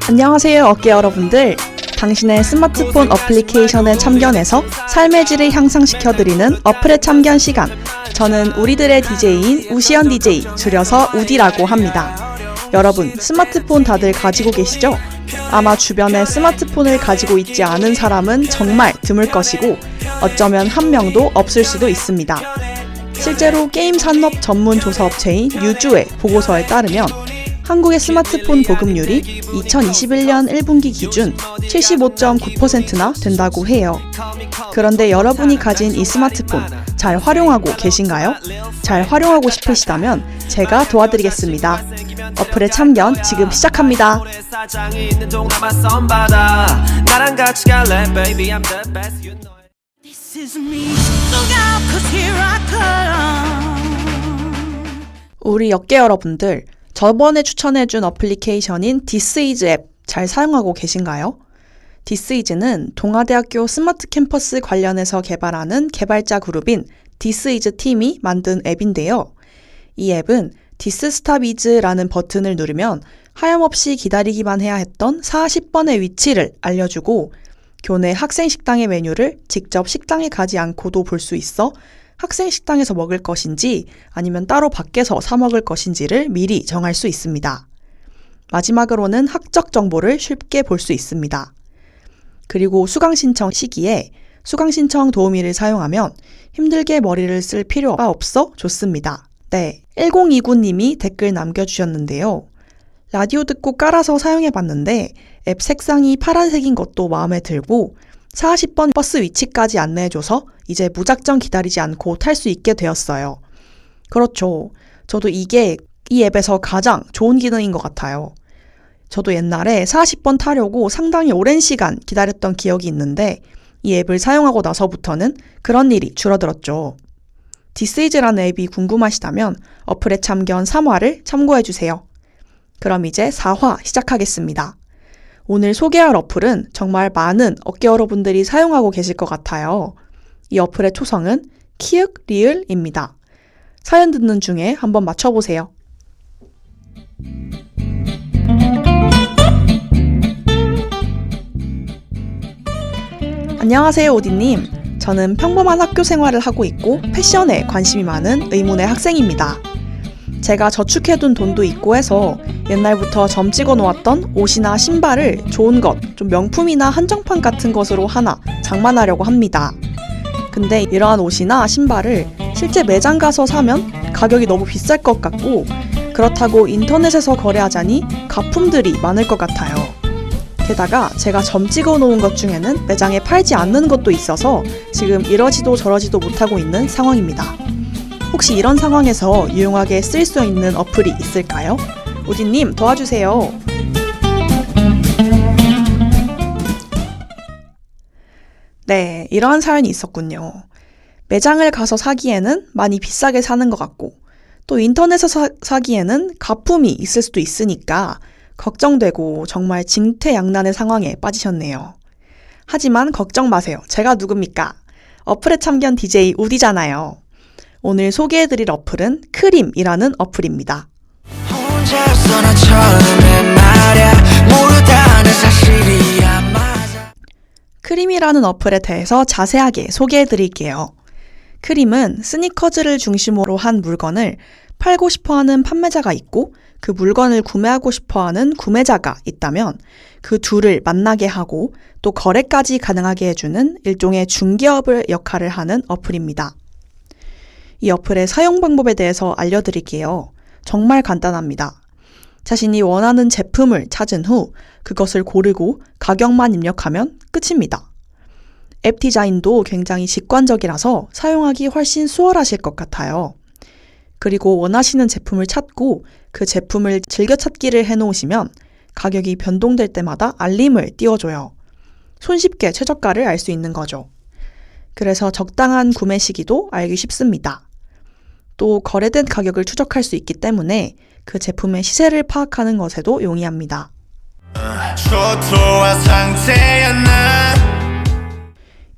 안녕하세요, 어깨 여러분들. 당신의 스마트폰 어플리케이션에 참견해서 삶의 질을 향상시켜드리는 어플의 참견 시간. 저는 우리들의 DJ인 우시연 DJ, 줄여서 우디라고 합니다. 여러분, 스마트폰 다들 가지고 계시죠? 아마 주변에 스마트폰을 가지고 있지 않은 사람은 정말 드물 것이고 어쩌면 한 명도 없을 수도 있습니다. 실제로 게임 산업 전문 조사업체인 유주의 보고서에 따르면 한국의 스마트폰 보급률이 2021년 1분기 기준 75.9%나 된다고 해요. 그런데 여러분이 가진 이 스마트폰 잘 활용하고 계신가요? 잘 활용하고 싶으시다면 제가 도와드리겠습니다. 어플의 참견 지금 시작합니다. 우리 역계 여러분들, 저번에 추천해준 어플리케이션인 디스이즈 앱 잘 사용하고 계신가요? 디스이즈는 동아대학교 스마트 캠퍼스 관련해서 개발하는 개발자 그룹인 디스이즈 팀이 만든 앱인데요. 이 앱은 디스스탑이즈라는 버튼을 누르면 하염없이 기다리기만 해야 했던 40번의 위치를 알려주고 교내 학생 식당의 메뉴를 직접 식당에 가지 않고도 볼 수 있어 학생 식당에서 먹을 것인지 아니면 따로 밖에서 사 먹을 것인지를 미리 정할 수 있습니다. 마지막으로는 학적 정보를 쉽게 볼 수 있습니다. 그리고 수강 신청 시기에 수강 신청 도우미를 사용하면 힘들게 머리를 쓸 필요가 없어 좋습니다. 네, 1029님이 댓글 남겨주셨는데요. 라디오 듣고 깔아서 사용해봤는데 앱 색상이 파란색인 것도 마음에 들고 40번 버스 위치까지 안내해줘서 이제 무작정 기다리지 않고 탈 수 있게 되었어요. 그렇죠. 저도 이게 이 앱에서 가장 좋은 기능인 것 같아요. 저도 옛날에 40번 타려고 상당히 오랜 시간 기다렸던 기억이 있는데 이 앱을 사용하고 나서부터는 그런 일이 줄어들었죠. 디스이즈라는 앱이 궁금하시다면 어플의 참견 3화를 참고해주세요. 그럼 이제 4화 시작하겠습니다. 오늘 소개할 어플은 정말 많은 어깨 여러분들이 사용하고 계실 것 같아요. 이 어플의 초성은 키읔 리을입니다. 사연 듣는 중에 한번 맞춰보세요. 안녕하세요, 오디님. 저는 평범한 학교 생활을 하고 있고 패션에 관심이 많은 의문의 학생입니다. 제가 저축해둔 돈도 있고 해서 옛날부터 점 찍어 놓았던 옷이나 신발을 좋은 것, 좀 명품이나 한정판 같은 것으로 하나 장만하려고 합니다. 근데 이러한 옷이나 신발을 실제 매장 가서 사면 가격이 너무 비쌀 것 같고 그렇다고 인터넷에서 거래하자니 가품들이 많을 것 같아요. 게다가 제가 점 찍어 놓은 것 중에는 매장에 팔지 않는 것도 있어서 지금 이러지도 저러지도 못하고 있는 상황입니다. 혹시 이런 상황에서 유용하게 쓸 수 있는 어플이 있을까요? 우디님 도와주세요. 네, 이러한 사연이 있었군요. 매장을 가서 사기에는 많이 비싸게 사는 것 같고 또 인터넷에서 사기에는 가품이 있을 수도 있으니까 걱정되고 정말 진퇴양난의 상황에 빠지셨네요. 하지만 걱정 마세요. 제가 누굽니까? 어플의 참견 DJ 우디잖아요. 오늘 소개해드릴 어플은 크림이라는 어플입니다. 크림이라는 어플에 대해서 자세하게 소개해드릴게요. 크림은 스니커즈를 중심으로 한 물건을 팔고 싶어하는 판매자가 있고 그 물건을 구매하고 싶어하는 구매자가 있다면 그 둘을 만나게 하고 또 거래까지 가능하게 해주는 일종의 중개업을 역할을 하는 어플입니다. 이 어플의 사용 방법에 대해서 알려드릴게요. 정말 간단합니다. 자신이 원하는 제품을 찾은 후 그것을 고르고 가격만 입력하면 끝입니다. 앱 디자인도 굉장히 직관적이라서 사용하기 훨씬 수월하실 것 같아요. 그리고 원하시는 제품을 찾고 그 제품을 즐겨찾기를 해놓으시면 가격이 변동될 때마다 알림을 띄워줘요. 손쉽게 최저가를 알 수 있는 거죠. 그래서 적당한 구매 시기도 알기 쉽습니다. 또 거래된 가격을 추적할 수 있기 때문에 그 제품의 시세를 파악하는 것에도 용이합니다.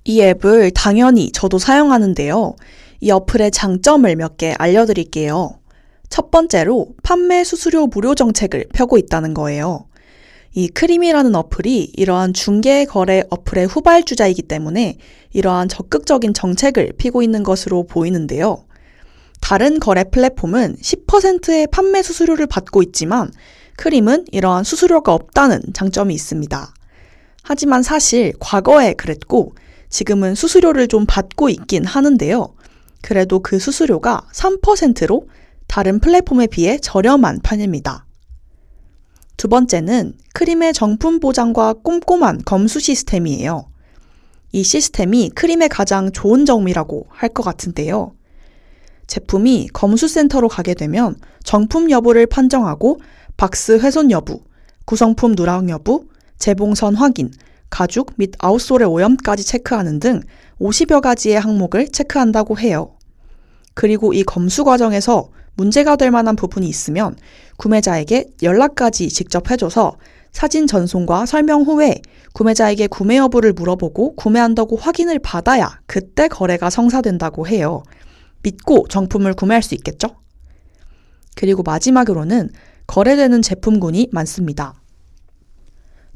이 앱을 당연히 저도 사용하는데요. 이 어플의 장점을 몇 개 알려드릴게요. 첫 번째로 판매 수수료 무료 정책을 펴고 있다는 거예요. 이 크림이라는 어플이 이러한 중개 거래 어플의 후발주자이기 때문에 이러한 적극적인 정책을 피고 있는 것으로 보이는데요. 다른 거래 플랫폼은 10%의 판매 수수료를 받고 있지만 크림은 이러한 수수료가 없다는 장점이 있습니다. 하지만 사실 과거에 그랬고 지금은 수수료를 좀 받고 있긴 하는데요. 그래도 그 수수료가 3%로 다른 플랫폼에 비해 저렴한 편입니다. 두 번째는 크림의 정품 보장과 꼼꼼한 검수 시스템이에요. 이 시스템이 크림의 가장 좋은 점이라고 할 것 같은데요. 제품이 검수센터로 가게 되면 정품 여부를 판정하고 박스 훼손 여부, 구성품 누락 여부, 재봉선 확인, 가죽 및 아웃솔의 오염까지 체크하는 등 50여 가지의 항목을 체크한다고 해요. 그리고 이 검수 과정에서 문제가 될 만한 부분이 있으면 구매자에게 연락까지 직접 해줘서 사진 전송과 설명 후에 구매자에게 구매 여부를 물어보고 구매한다고 확인을 받아야 그때 거래가 성사된다고 해요. 믿고 정품을 구매할 수 있겠죠? 그리고 마지막으로는 거래되는 제품군이 많습니다.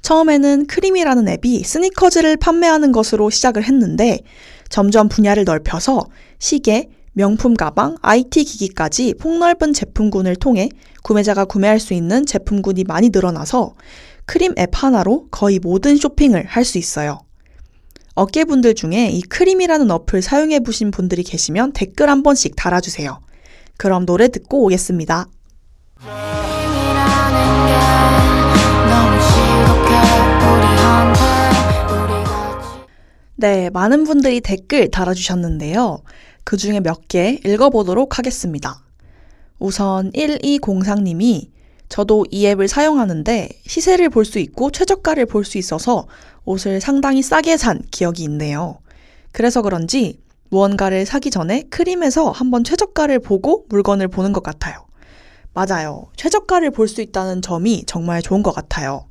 처음에는 크림이라는 앱이 스니커즈를 판매하는 것으로 시작을 했는데 점점 분야를 넓혀서 시계, 명품 가방, IT 기기까지 폭넓은 제품군을 통해 구매자가 구매할 수 있는 제품군이 많이 늘어나서 크림 앱 하나로 거의 모든 쇼핑을 할 수 있어요. 업계분들 중에 이 크림이라는 어플 사용해 보신 분들이 계시면 댓글 한 번씩 달아주세요. 그럼 노래 듣고 오겠습니다. 네, 많은 분들이 댓글 달아주셨는데요. 그 중에 몇 개 읽어보도록 하겠습니다. 우선 1203님이 저도 이 앱을 사용하는데 시세를 볼 수 있고 최저가를 볼 수 있어서 옷을 상당히 싸게 산 기억이 있네요. 그래서 그런지 무언가를 사기 전에 크림에서 한번 최저가를 보고 물건을 보는 것 같아요. 맞아요. 최저가를 볼 수 있다는 점이 정말 좋은 것 같아요.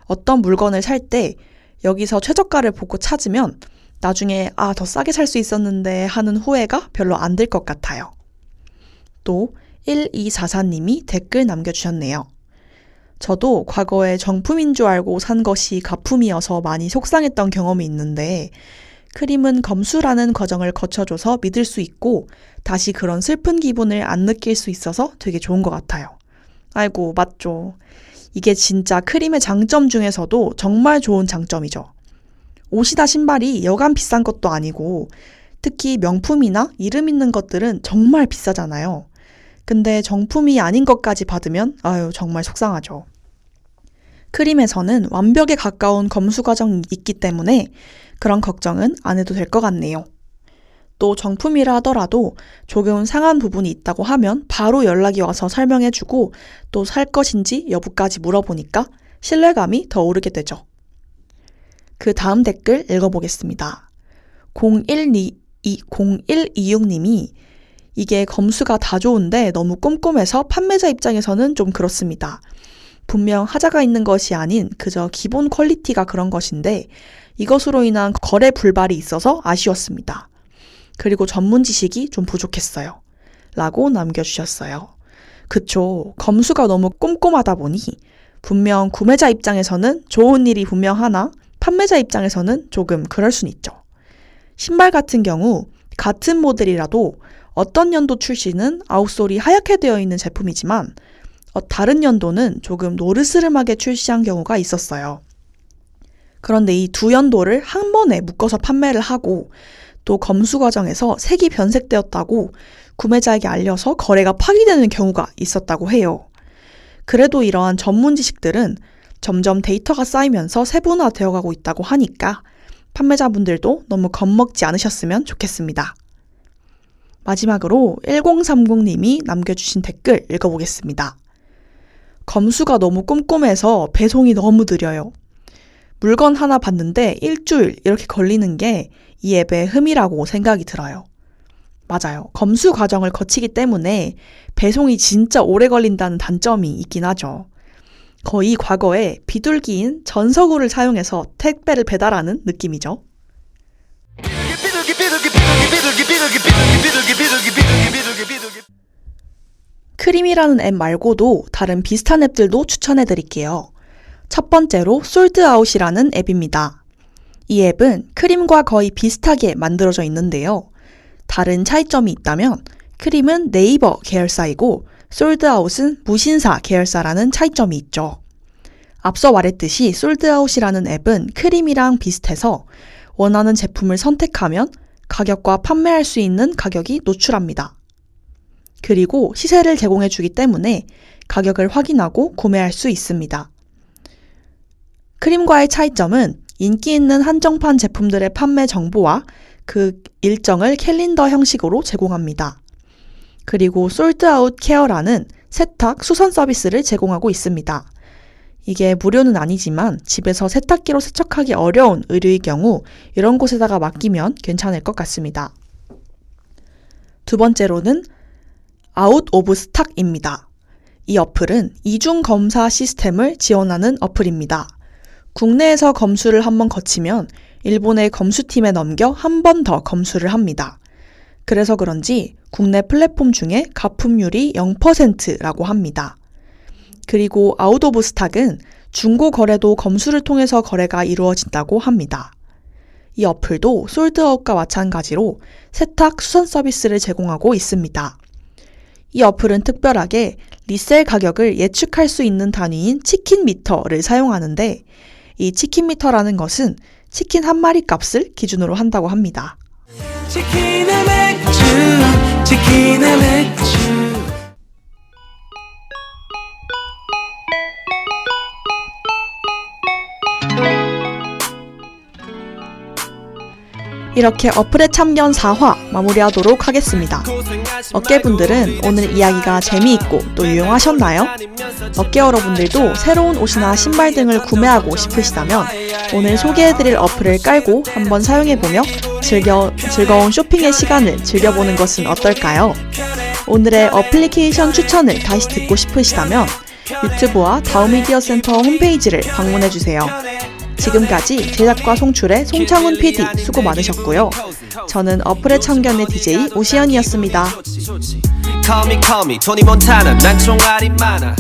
어떤 물건을 살 때 여기서 최저가를 보고 찾으면 나중에 더 싸게 살 수 있었는데 하는 후회가 별로 안 들 것 같아요. 또 1244님이 댓글 남겨주셨네요. 저도 과거에 정품인 줄 알고 산 것이 가품이어서 많이 속상했던 경험이 있는데 크림은 검수라는 과정을 거쳐줘서 믿을 수 있고 다시 그런 슬픈 기분을 안 느낄 수 있어서 되게 좋은 것 같아요. 아이고, 맞죠. 이게 진짜 크림의 장점 중에서도 정말 좋은 장점이죠. 옷이나 신발이 여간 비싼 것도 아니고 특히 명품이나 이름 있는 것들은 정말 비싸잖아요. 근데 정품이 아닌 것까지 받으면 정말 속상하죠. 크림에서는 완벽에 가까운 검수 과정이 있기 때문에 그런 걱정은 안 해도 될 것 같네요. 또 정품이라 하더라도 조금 상한 부분이 있다고 하면 바로 연락이 와서 설명해주고 또 살 것인지 여부까지 물어보니까 신뢰감이 더 오르게 되죠. 그 다음 댓글 읽어보겠습니다. 0126님이 이게 검수가 다 좋은데 너무 꼼꼼해서 판매자 입장에서는 좀 그렇습니다. 분명 하자가 있는 것이 아닌 그저 기본 퀄리티가 그런 것인데 이것으로 인한 거래 불발이 있어서 아쉬웠습니다. 그리고 전문 지식이 좀 부족했어요. 라고 남겨주셨어요. 그쵸. 검수가 너무 꼼꼼하다 보니 분명 구매자 입장에서는 좋은 일이 분명하나 판매자 입장에서는 조금 그럴 순 있죠. 신발 같은 경우 같은 모델이라도 어떤 연도 출시는 아웃솔이 하얗게 되어 있는 제품이지만 다른 연도는 조금 노르스름하게 출시한 경우가 있었어요. 그런데 이 두 연도를 한 번에 묶어서 판매를 하고 또 검수 과정에서 색이 변색되었다고 구매자에게 알려서 거래가 파기되는 경우가 있었다고 해요. 그래도 이러한 전문 지식들은 점점 데이터가 쌓이면서 세분화되어 가고 있다고 하니까 판매자분들도 너무 겁먹지 않으셨으면 좋겠습니다. 마지막으로 1030님이 남겨주신 댓글 읽어보겠습니다. 검수가 너무 꼼꼼해서 배송이 너무 느려요. 물건 하나 봤는데 일주일 이렇게 걸리는 게 이 앱의 흠이라고 생각이 들어요. 맞아요. 검수 과정을 거치기 때문에 배송이 진짜 오래 걸린다는 단점이 있긴 하죠. 거의 과거에 비둘기인 전서구를 사용해서 택배를 배달하는 느낌이죠. 크림이라는 앱 말고도 다른 비슷한 앱들도 추천해 드릴게요. 첫 번째로 솔드아웃이라는 앱입니다. 이 앱은 크림과 거의 비슷하게 만들어져 있는데요. 다른 차이점이 있다면 크림은 네이버 계열사이고 솔드아웃은 무신사 계열사라는 차이점이 있죠. 앞서 말했듯이 솔드아웃이라는 앱은 크림이랑 비슷해서 원하는 제품을 선택하면 가격과 판매할 수 있는 가격이 노출합니다. 그리고 시세를 제공해 주기 때문에 가격을 확인하고 구매할 수 있습니다. 크림과의 차이점은 인기 있는 한정판 제품들의 판매 정보와 그 일정을 캘린더 형식으로 제공합니다. 그리고 솔드아웃 케어라는 세탁, 수선 서비스를 제공하고 있습니다. 이게 무료는 아니지만 집에서 세탁기로 세척하기 어려운 의류의 경우 이런 곳에다가 맡기면 괜찮을 것 같습니다. 두 번째로는 아웃 오브 스탁입니다. 이 어플은 이중 검사 시스템을 지원하는 어플입니다. 국내에서 검수를 한번 거치면 일본의 검수팀에 넘겨 한 번 더 검수를 합니다. 그래서 그런지 국내 플랫폼 중에 가품률이 0%라고 합니다. 그리고 아웃 오브 스탁은 중고 거래도 검수를 통해서 거래가 이루어진다고 합니다. 이 어플도 솔드아웃과 마찬가지로 세탁, 수선 서비스를 제공하고 있습니다. 이 어플은 특별하게 리셀 가격을 예측할 수 있는 단위인 치킨 미터를 사용하는데 이 치킨 미터라는 것은 치킨 한 마리 값을 기준으로 한다고 합니다. 치킨의 맥주, 치킨의 맥주. 이렇게 어플의 참견 4화 마무리하도록 하겠습니다. 어깨분들은 오늘 이야기가 재미있고 또 유용하셨나요? 어깨 여러분들도 새로운 옷이나 신발 등을 구매하고 싶으시다면 오늘 소개해드릴 어플을 깔고 한번 사용해보며 즐거운 쇼핑의 시간을 즐겨보는 것은 어떨까요? 오늘의 어플리케이션 추천을 다시 듣고 싶으시다면 유튜브와 다우미디어 센터 홈페이지를 방문해주세요. 지금까지 제작과 송출의 송창훈 PD 수고 많으셨고요. 저는 어플의 참견의 DJ 오시연이었습니다. Call me, 토니 몬타나 난 총알이 많아